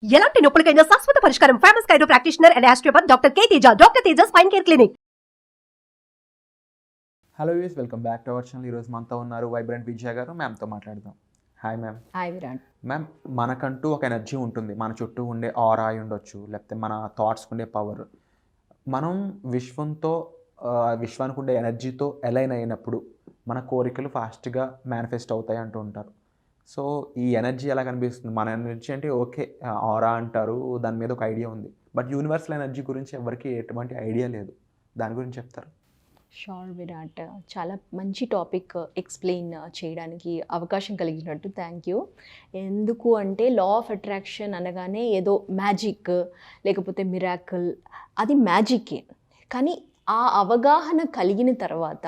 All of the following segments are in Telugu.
ఎలాంటి నొప్పులకైనా శాశ్వత పరిష్కారం. Famous chiro practitioner and osteopath doctor K Teja. Doctor Teja spine care clinic. Hello యూస్, welcome back to our channel. ఈరోజు మనతో ఉన్నారు వైబ్రెంట్ విజయ గారు. మ్యామ్తో మాట్లాడదాం. Hi ma'am. Hi Virat. Ma'am, మనకంటూ ఒక ఎనర్జీ ఉంటుంది. మన చుట్టూ ఉండే ఆరా అయి ఉండొచ్చు, లేకపోతే మన థాట్స్కి ఉండే పవర్. మనం విశ్వానికి ఉండే ఎనర్జీతో అలైన్ అయినప్పుడు మన కోరికలు ఫాస్ట్గా మేనిఫెస్ట్ అవుతాయి అంటూ ఉంటారు. సో ఈ ఎనర్జీ ఎలా కనిపిస్తుంది? మన ఎనర్జీ అంటే ఓకే, ఆరా అంటారు, దాని మీద ఒక ఐడియా ఉంది. బట్ యూనివర్సల్ ఎనర్జీ గురించి ఎవరికి ఎటువంటి ఐడియా లేదు. దాని గురించి చెప్తారు? షూర్ విరాట్, చాలా మంచి టాపిక్ ఎక్స్ప్లెయిన్ చేయడానికి అవకాశం కలిగినట్టు థ్యాంక్ యూ. ఎందుకు అంటే లా ఆఫ్ అట్రాక్షన్ అనగానే ఏదో మ్యాజిక్ లేకపోతే మిరాకిల్, అది మ్యాజిక్కే. కానీ ఆ అవగాహన కలిగిన తర్వాత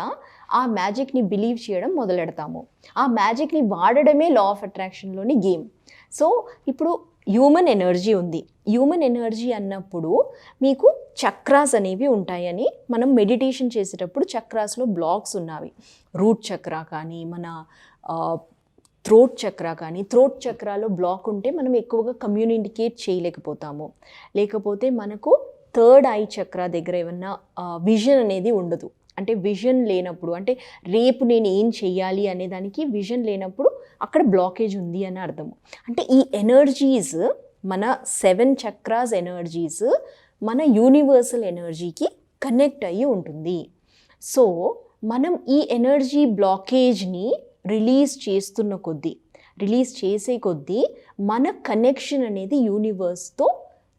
ఆ మ్యాజిక్ని బిలీవ్ చేయడం మొదలెడతాము. ఆ మ్యాజిక్ని వాడడమే లా ఆఫ్ అట్రాక్షన్లోని గేమ్. సో ఇప్పుడు హ్యూమన్ ఎనర్జీ ఉంది. హ్యూమన్ ఎనర్జీ అన్నప్పుడు మీకు చక్రాస్ అనేవి ఉంటాయని మనం మెడిటేషన్ చేసేటప్పుడు చక్రాస్లో బ్లాక్స్ ఉన్నవి. రూట్ చక్ర కానీ, మన థ్రోట్ చక్ర కానీ, థ్రోట్ చక్రాలో బ్లాక్ ఉంటే మనం ఎక్కువగా కమ్యూనికేట్ చేయలేకపోతాము. లేకపోతే మనకు థర్డ్ ఐ చక్ర దగ్గర ఏమన్నా విజన్ అనేది ఉండదు. అంటే విజన్ లేనప్పుడు, అంటే రేపు నేను ఏం చెయ్యాలి అనే దానికి విజన్ లేనప్పుడు అక్కడ బ్లాకేజ్ ఉంది అని అర్థము. అంటే ఈ ఎనర్జీస్, మన 7 చక్రాస్ ఎనర్జీస్ మన యూనివర్సల్ ఎనర్జీకి కనెక్ట్ అయ్యి ఉంటుంది. సో మనం ఈ ఎనర్జీ బ్లాకేజ్ని రిలీజ్ చేసే కొద్దీ మన కనెక్షన్ అనేది యూనివర్స్తో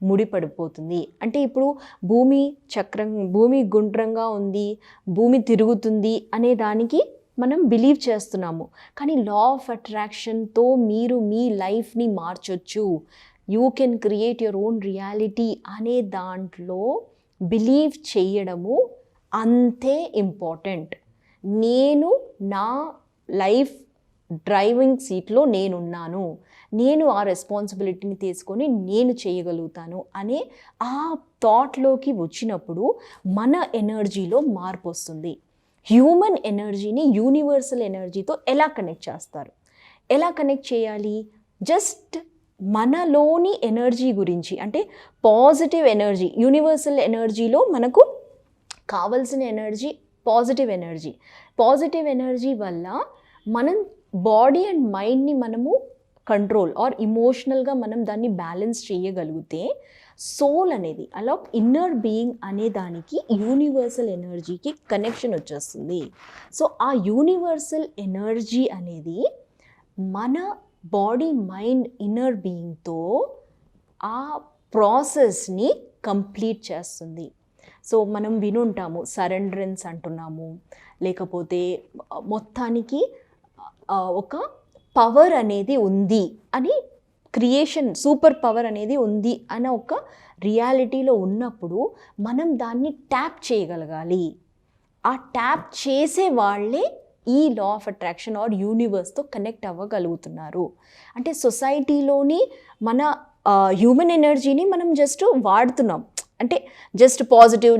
ముడిపడిపోతుంది. అంటే ఇప్పుడు భూమి గుండ్రంగా ఉంది, భూమి తిరుగుతుంది అనే దానికి మనం బిలీవ్ చేస్తున్నాము. కానీ లా ఆఫ్ అట్రాక్షన్తో మీరు మీ లైఫ్ని మార్చొచ్చు. You can create your own reality అనే దాంట్లో బిలీవ్ చేయడము అంతే ఇంపార్టెంట్. నేను నా లైఫ్ డ్రైవింగ్ సీట్లో నేనున్నాను, నేను ఆ రెస్పాన్సిబిలిటీని తీసుకొని నేను చేయగలుగుతాను అనే ఆ థాట్లోకి వచ్చినప్పుడు మన ఎనర్జీలో మార్పు వస్తుంది. హ్యూమన్ ఎనర్జీని యూనివర్సల్ ఎనర్జీతో ఎలా కనెక్ట్ చేస్తారు? ఎలా కనెక్ట్ చేయాలి? జస్ట్ మనలోని ఎనర్జీ గురించి, అంటే పాజిటివ్ ఎనర్జీ, యూనివర్సల్ ఎనర్జీలో మనకు కావలసిన ఎనర్జీ పాజిటివ్ ఎనర్జీ వల్ల మనం బాడీ అండ్ మైండ్ని మనము కంట్రోల్ ఆర్ ఇమోషనల్గా మనం దాన్ని బ్యాలెన్స్ చేయగలిగితే సోల్ అనేది, అలా ఇన్నర్ బీయింగ్ అనే దానికి యూనివర్సల్ ఎనర్జీకి కనెక్షన్ వచ్చేస్తుంది. సో ఆ యూనివర్సల్ ఎనర్జీ అనేది మన బాడీ మైండ్ ఇన్నర్ బీయింగ్తో ఆ ప్రాసెస్ని కంప్లీట్ చేస్తుంది. సో మనం వినుంటాము, సరెండరెన్స్ అంటున్నాము, లేకపోతే మొత్తానికి ఒక పవర్ అనేది ఉంది అని, క్రియేషన్ సూపర్ పవర్ అనేది ఉంది అన్న ఒక రియాలిటీలో ఉన్నప్పుడు మనం దాన్ని ట్యాప్ చేయగలగాలి. ఆ ట్యాప్ చేసే వాళ్ళే ఈ లా ఆఫ్ అట్రాక్షన్ ఆర్ యూనివర్స్తో కనెక్ట్ అవ్వగలుగుతున్నారు. అంటే సొసైటీలోని మన హ్యూమన్ ఎనర్జీని మనం జస్ట్ వాడుతున్నాం. అంటే జస్ట్ పాజిటివ్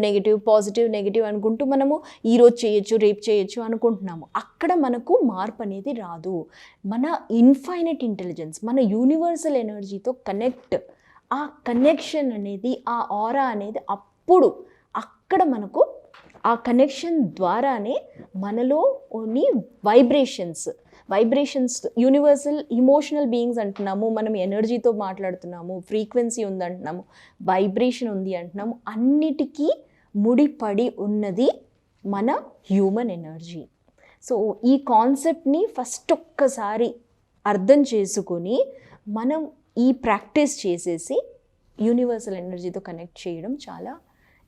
నెగిటివ్ అనుకుంటూ మనము ఈరోజు చేయొచ్చు, రేపు చేయొచ్చు అనుకుంటున్నాము. అక్కడ మనకు మార్పు అనేది రాదు. మన ఇన్ఫైనైట్ ఇంటెలిజెన్స్, మన యూనివర్సల్ ఎనర్జీతో ఆ కనెక్షన్ అనేది, ఆ ఆరా అనేది అక్కడ మనకు ఆ కనెక్షన్ ద్వారానే మనలోని వైబ్రేషన్స్ యూనివర్సల్ ఇమోషనల్ బీయింగ్స్ అంటున్నాము, మనం ఎనర్జీతో మాట్లాడుతున్నాము, ఫ్రీక్వెన్సీ ఉంది అంటున్నాము, వైబ్రేషన్ ఉంది అంటున్నాము. అన్నిటికీ ముడిపడి ఉన్నది మన హ్యూమన్ ఎనర్జీ. సో ఈ కాన్సెప్ట్ని ఫస్ట్ ఒక్కసారి అర్థం చేసుకొని మనం ఈ ప్రాక్టీస్ చేసేసి యూనివర్సల్ ఎనర్జీతో కనెక్ట్ చేయడం చాలా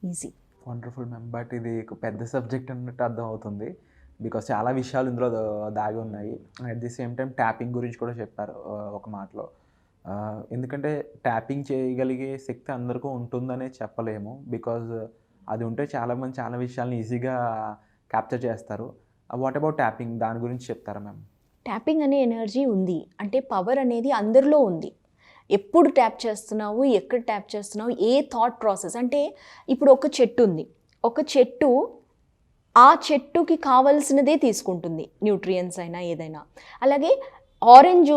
ఈజీ. Wonderful ma'am. బట్ ఇది పెద్ద సబ్జెక్ట్ అన్నట్టు అర్థం అవుతుంది, బికాస్ చాలా విషయాలు ఇందులో దాగి ఉన్నాయి. At the same time tapping గురించి కూడా చెప్పారు ఒక మాటలో. ఎందుకంటే ట్యాపింగ్ చేయగలిగే శక్తి అందరికీ ఉంటుందనే చెప్పలేము, బికాజ్ అది ఉంటే చాలామంది చాలా విషయాలను ఈజీగా క్యాప్చర్ చేస్తారు. వాట్ అబౌట్ ట్యాపింగ్, దాని గురించి చెప్తారా మ్యామ్? ట్యాపింగ్ అనే ఎనర్జీ ఉంది, అంటే పవర్ అనేది అందరిలో ఉంది. ఎప్పుడు ట్యాప్ చేస్తున్నావు, ఎక్కడ ట్యాప్ చేస్తున్నావు, ఏ థాట్ ప్రాసెస్. అంటే ఇప్పుడు ఒక చెట్టు ఉంది, ఒక చెట్టు ఆ చెట్టుకి కావలసినదే తీసుకుంటుంది, న్యూట్రియన్స్ అయినా ఏదైనా. అలాగే ఆరెంజ్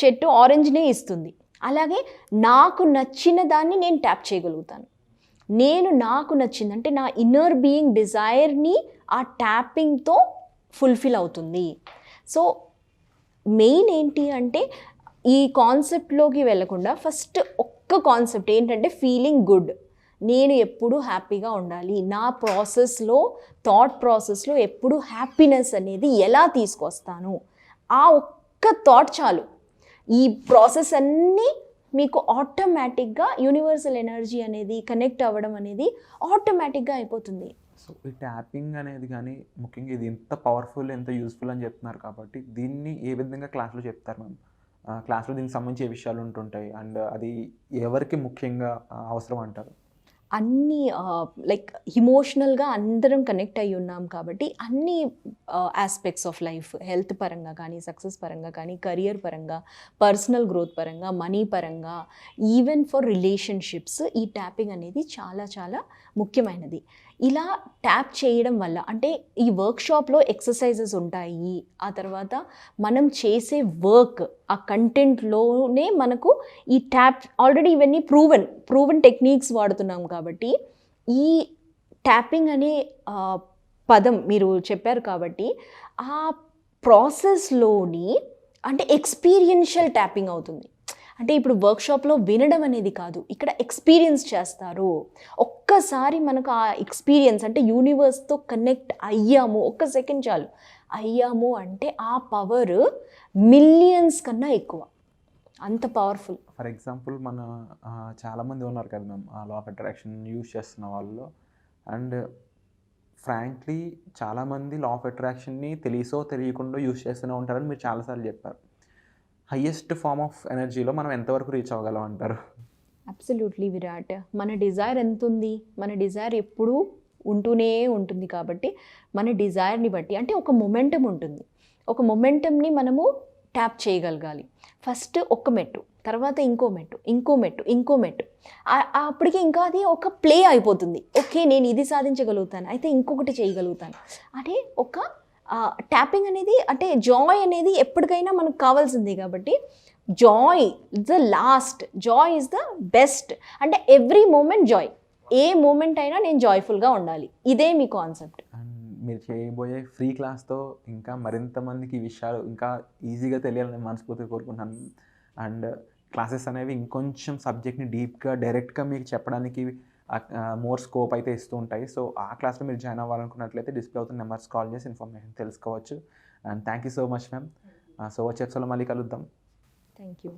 చెట్టు ఆరెంజ్నే ఇస్తుంది, అలాగే నాకు నచ్చిన దాన్ని నేను ట్యాప్ చేయగలుగుతాను. నాకు నచ్చింది అంటే నా ఇన్నర్ బీయింగ్ డిజైర్ని ఆ ట్యాపింగ్తో ఫుల్ఫిల్ అవుతుంది. సో మెయిన్ ఏంటి అంటే ఈ కాన్సెప్ట్లోకి వెళ్ళకుండా ఫస్ట్ ఒక్క కాన్సెప్ట్ ఏంటంటే ఫీలింగ్ గుడ్. నేను ఎప్పుడు హ్యాపీగా ఉండాలి, నా ప్రాసెస్లో థాట్ ప్రాసెస్లో ఎప్పుడు హ్యాపీనెస్ అనేది ఎలా తీసుకొస్తాను, ఆ ఒక్క థాట్ చాలు. ఈ ప్రాసెస్ అన్నీ మీకు ఆటోమేటిక్గా యూనివర్సల్ ఎనర్జీ అనేది కనెక్ట్ అవ్వడం అనేది ఆటోమేటిక్గా అయిపోతుంది. సో ఈ ట్యాపింగ్ అనేది కానీ ముఖ్యంగా ఇది ఎంత పవర్ఫుల్ ఎంత యూస్ఫుల్ అని చెప్తున్నారు కాబట్టి దీన్ని ఏ విధంగా క్లాస్లో చెప్తారు మ్యామ్? క్లాస్లో దీనికి సంబంధించి ఏ విషయాలు ఉంటుంటాయి అండ్ అది ఎవరికి ముఖ్యంగా అవసరం అంటారు? అన్ని లైక్ ఇమోషనల్గా అందరం కనెక్ట్ అయ్యి ఉన్నాం కాబట్టి అన్ని ఆస్పెక్ట్స్ ఆఫ్ లైఫ్, హెల్త్ పరంగా కానీ, సక్సెస్ పరంగా కానీ, కెరియర్ పరంగా, పర్సనల్ గ్రోత్ పరంగా, మనీ పరంగా, ఈవెన్ ఫర్ రిలేషన్షిప్స్ ఈ ట్యాపింగ్ అనేది చాలా చాలా ముఖ్యమైనది. ఇలా ట్యాప్ చేయడం వల్ల అంటే ఈ వర్క్షాప్లో ఎక్సర్సైజెస్ ఉంటాయి, ఆ తర్వాత మనం చేసే వర్క్ ఆ కంటెంట్లోనే మనకు ఈ ట్యాప్ ఆల్రెడీ ఇవన్నీ ప్రూవెన్ టెక్నిక్స్ వాడుతున్నాం కాబట్టి ఈ ట్యాపింగ్ అనే పదం మీరు చెప్పారు కాబట్టి ఆ ప్రాసెస్లోని అంటే ఎక్స్పీరియన్షియల్ ట్యాపింగ్ అవుతుంది. అంటే ఇప్పుడు వర్క్షాప్లో వినడం అనేది కాదు, ఇక్కడ ఎక్స్పీరియన్స్ చేస్తారు. ఒక్కసారి మనకు ఆ ఎక్స్పీరియన్స్ అంటే యూనివర్స్తో కనెక్ట్ అయ్యాము, ఒక్క సెకండ్ చాలు అయ్యాము అంటే ఆ పవర్ మిలియన్స్ కన్నా ఎక్కువ, అంత పవర్ఫుల్. ఫర్ ఎగ్జాంపుల్ మన చాలామంది ఉన్నారు కదా ma'am law of attraction use చేస్తున్న వాళ్ళు. అండ్ ఫ్రాంక్లీ చాలామంది లా ఆఫ్ అట్రాక్షన్ని తెలిసో తెలియకుండా యూజ్ చేస్తూనే ఉంటారని మీరు చాలాసార్లు చెప్పారు. హయ్యెస్ట్ ఫార్మ్ ఆఫ్ ఎనర్జీలో మనం ఎంతవరకు రీచ్ అవ్వగలం అంటారు? అబ్సల్యూట్లీ విరాట్. మన డిజైర్ ఎంత ఉంది, మన డిజైర్ ఎప్పుడూ ఉంటూనే ఉంటుంది కాబట్టి మన డిజైర్ని బట్టి అంటే ఒక మొమెంటం ఉంటుంది, ఒక మొమెంటంని మనము ట్యాప్ చేయగలగాలి. ఫస్ట్ ఒక మెట్టు, తర్వాత ఇంకో మెట్టు, ఇంకో మెట్టు, ఇంకో మెట్టు, అప్పటికి ఇంకా అది ఒక ప్లే అయిపోతుంది. ఓకే నేను ఇది సాధించగలుగుతాను, అయితే ఇంకొకటి చేయగలుగుతాను అంటే ఒక ట్యాపింగ్ అనేది అంటే జాయ్ అనేది ఎప్పటికైనా మనకు కావాల్సింది కాబట్టి Joy is the last, Joy is the best. అంటే ఎవ్రీ మూమెంట్ జాయ్, ఏ మూమెంట్ అయినా నేను జాయ్ఫుల్గా ఉండాలి, ఇదే మీ కాన్సెప్ట్. అండ్ మీరు చేయబోయే ఫ్రీ క్లాస్తో ఇంకా మరింత మందికి ఈ విషయాలు ఇంకా ఈజీగా తెలియాలని మనస్ఫూర్తిగా కోరుకుంటున్నాను. అండ్ క్లాసెస్ అనేవి ఇంకొంచెం సబ్జెక్ట్ని డీప్గా డైరెక్ట్గా మీకు చెప్పడానికి మోర్ స్కోప్ అయితే ఇస్తూ ఉంటాయి. సో ఆ క్లాస్లో మీరు జాయిన్ అవ్వాలనుకున్నట్లయితే డిస్ప్లే అవుతున్న నెంబర్స్ కాల్ చేసి ఇన్ఫర్మేషన్ తెలుసుకోవచ్చు. And thank you so much ma'am. So వచ్చే ఎపిసోడ్లో మళ్ళీ కలుద్దాం. Thank you.